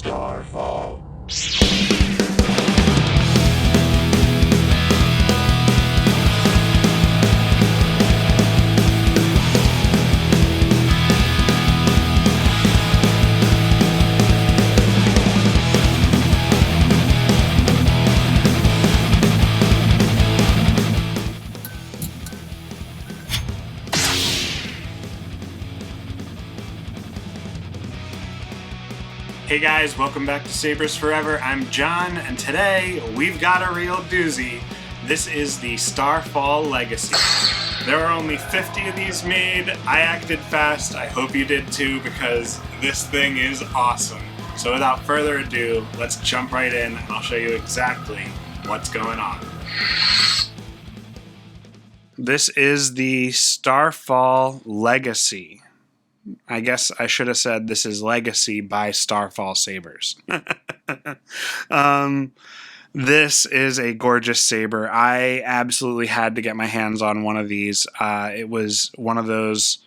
Starfall. Hey guys, welcome back to Sabers Forever. I'm John, and today we've got a real doozy. This is the Starfall Legacy. There are only 50 of these made. I acted fast. I hope you did too, because this thing is awesome. So without further ado, let's jump right in and I'll show you exactly what's going on. This is the Starfall Legacy. I guess I should have said this is Legacy by Starfall Sabers. This is a gorgeous saber. I absolutely had to get my hands on one of these. It was one of those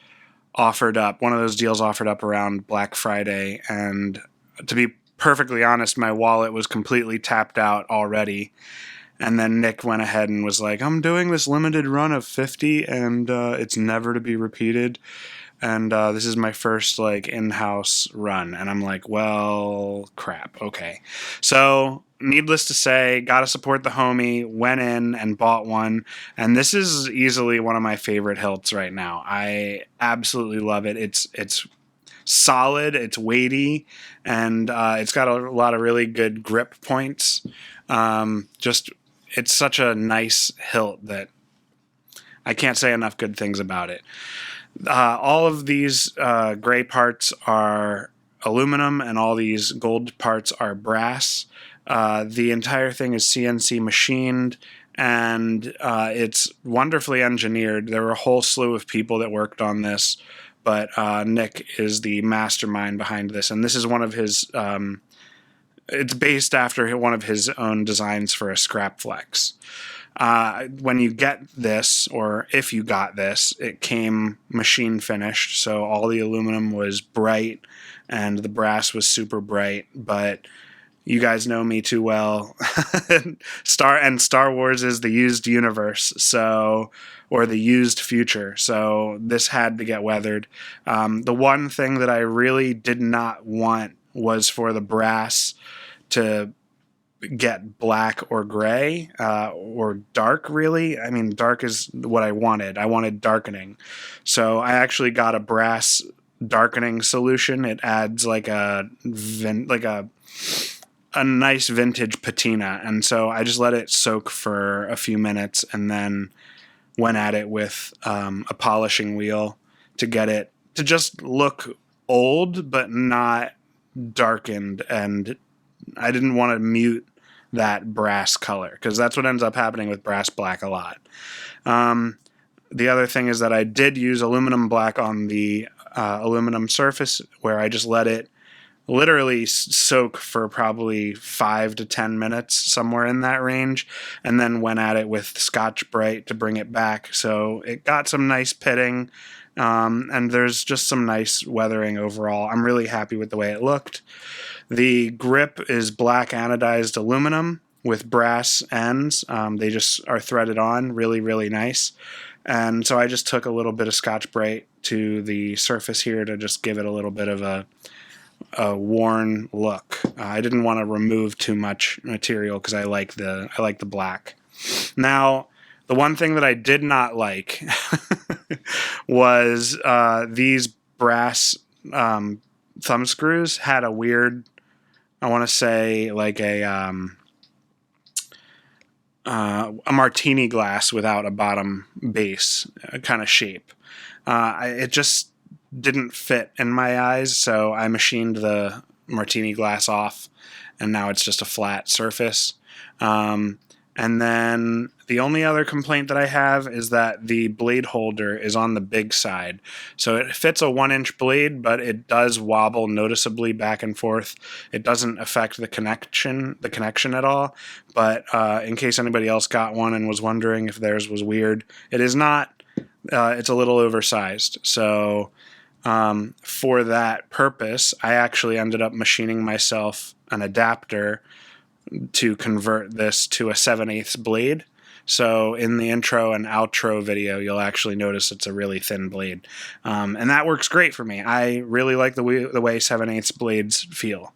deals offered up around Black Friday, and to be perfectly honest, my wallet was completely tapped out already. And then Nick went ahead and was like, I'm doing this limited run of 50, and it's never to be repeated. And this is my first in-house run, and I'm like, well, crap. Okay, so needless to say, gotta support the homie. Went in and bought one, and this is easily one of my favorite hilts right now. I absolutely love it. It's solid, it's weighty, and it's got a lot of really good grip points. It's such a nice hilt that I can't say enough good things about it. All of these gray parts are aluminum, and all these gold parts are brass. The entire thing is CNC machined, and it's wonderfully engineered. There were a whole slew of people that worked on this, but Nick is the mastermind behind this, and this is one of his... it's based after one of his own designs for a Scrapflex. When you get this, or if you got this, it came machine finished, so all the aluminum was bright and the brass was super bright, but you guys know me too well. Star Wars is the used universe, or the used future, so this had to get weathered. The one thing that I really did not want was for the brass to get black or gray, or dark, really. I mean, dark is what I wanted. I wanted darkening. So I actually got a brass darkening solution. It adds a nice vintage patina. And so I just let it soak for a few minutes and then went at it with a polishing wheel to get it to just look old, but not darkened. And I didn't want to mute that brass color, because that's what ends up happening with brass black a lot. The other thing is that I did use aluminum black on the aluminum surface, where I just let it literally soak for probably 5 to 10 minutes, somewhere in that range, and then went at it with Scotch Brite to bring it back. So it got some nice pitting, and there's just some nice weathering overall. I'm really happy with the way it looked. The grip is black anodized aluminum with brass ends. They just are threaded on, really, really nice. And so I just took a little bit of Scotch Brite to the surface here to just give it a little bit of a worn look. I didn't want to remove too much material because I like the black. Now, the one thing that I did not like was these brass thumb screws had a weird, I want to say a martini glass without a bottom base kind of shape. It just didn't fit in my eyes, so I machined the martini glass off, and now it's just a flat surface. And then the only other complaint that I have is that the blade holder is on the big side. So it fits a 1-inch blade, but it does wobble noticeably back and forth. It doesn't affect the connection at all. But in case anybody else got one and was wondering if theirs was weird, it is not. It's a little oversized. So For that purpose, I actually ended up machining myself an adapter to convert this to a 7/8 blade. So in the intro and outro video, you'll actually notice it's a really thin blade. And that works great for me. I really like the way 7/8 blades feel.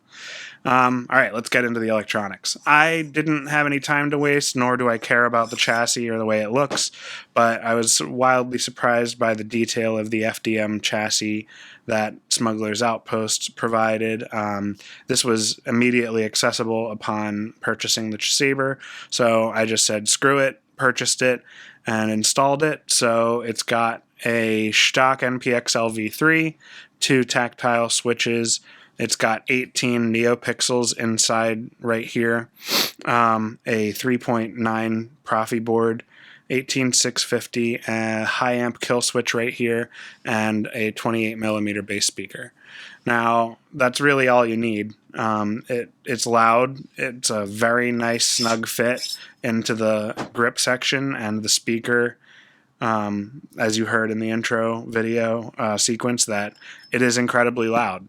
All right, let's get into the electronics. I didn't have any time to waste, nor do I care about the chassis or the way it looks, but I was wildly surprised by the detail of the FDM chassis that Smuggler's Outpost provided. This was immediately accessible upon purchasing the Saber, so I just said screw it, purchased it, and installed it. So it's got a stock NPXL V3, 2 tactile switches. It's got 18 neopixels inside right here, a 3.9 Proffieboard, 18650, a high amp kill switch right here, and a 28mm bass speaker. Now, that's really all you need. It's loud. It's a very nice snug fit into the grip section, and the speaker, as you heard in the intro video sequence, that it is incredibly loud.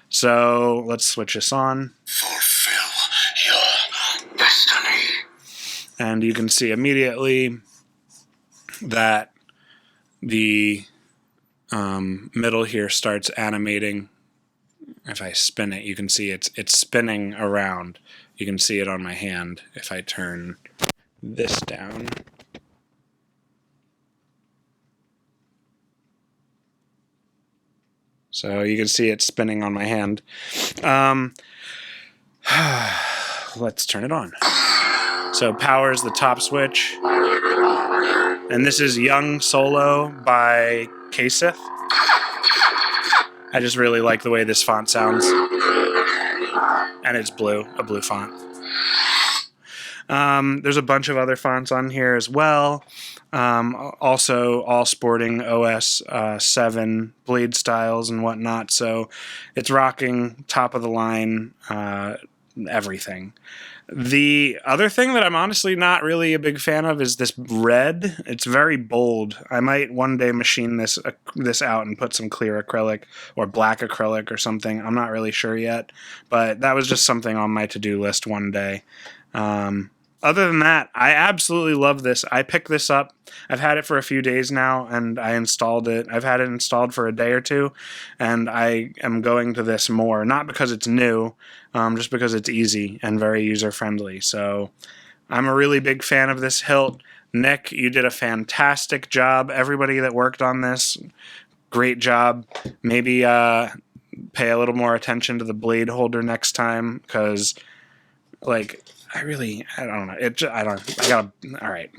So let's switch this on. Fulfill your destiny. And you can see immediately that the middle here starts animating. If I spin it, you can see it's spinning around. You can see it on my hand if I turn this down. So you can see it spinning on my hand. Let's turn it on. So power is the top switch. And this is Young Solo by KRSabers. I just really like the way this font sounds. And it's blue, a blue font. There's a bunch of other fonts on here as well. Also all sporting OS 7 blade styles and whatnot, so it's rocking top of the line everything. The other thing that I'm honestly not really a big fan of is this red. It's very bold. I might one day machine this out and put some clear acrylic or black acrylic or something. I'm not really sure yet, but that was just something on my to-do list one day. Other than that, I absolutely love this. I picked this up. I've had it for a few days now, and I installed it. I've had it installed for a day or two, and I am going to this more. Not because it's new, just because it's easy and very user-friendly. So I'm a really big fan of this hilt. Nick, you did a fantastic job. Everybody that worked on this, great job. Maybe pay a little more attention to the blade holder next time, because, like, I don't know. All right.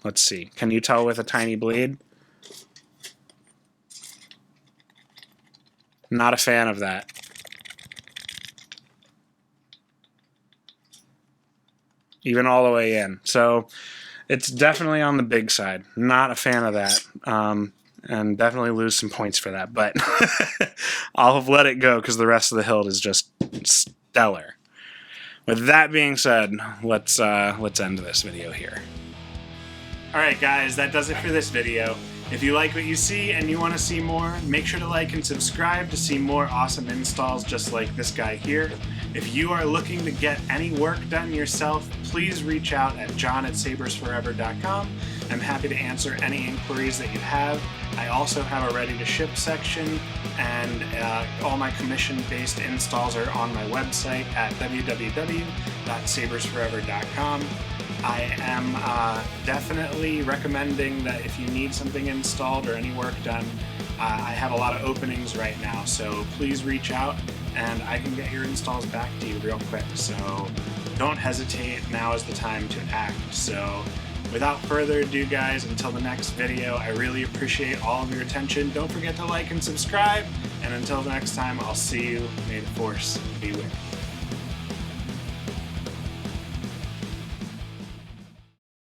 Let's see. Can you tell with a tiny blade? Not a fan of that. Even all the way in. So it's definitely on the big side. Not a fan of that. And definitely lose some points for that. But I'll have let it go because the rest of the hilt is just stellar. With that being said, let's end this video here. Alright guys, that does it for this video. If you like what you see and you want to see more, make sure to like and subscribe to see more awesome installs just like this guy here. If you are looking to get any work done yourself, please reach out at john@sabersforever.com. I'm happy to answer any inquiries that you have. I also have a ready-to-ship section, and all my commission-based installs are on my website at www.sabersforever.com. I am definitely recommending that if you need something installed or any work done, I have a lot of openings right now, so please reach out and I can get your installs back to you real quick. So don't hesitate, now is the time to act. So without further ado guys, until the next video, I really appreciate all of your attention. Don't forget to like and subscribe, and until the next time, I'll see you. May the Force be with you.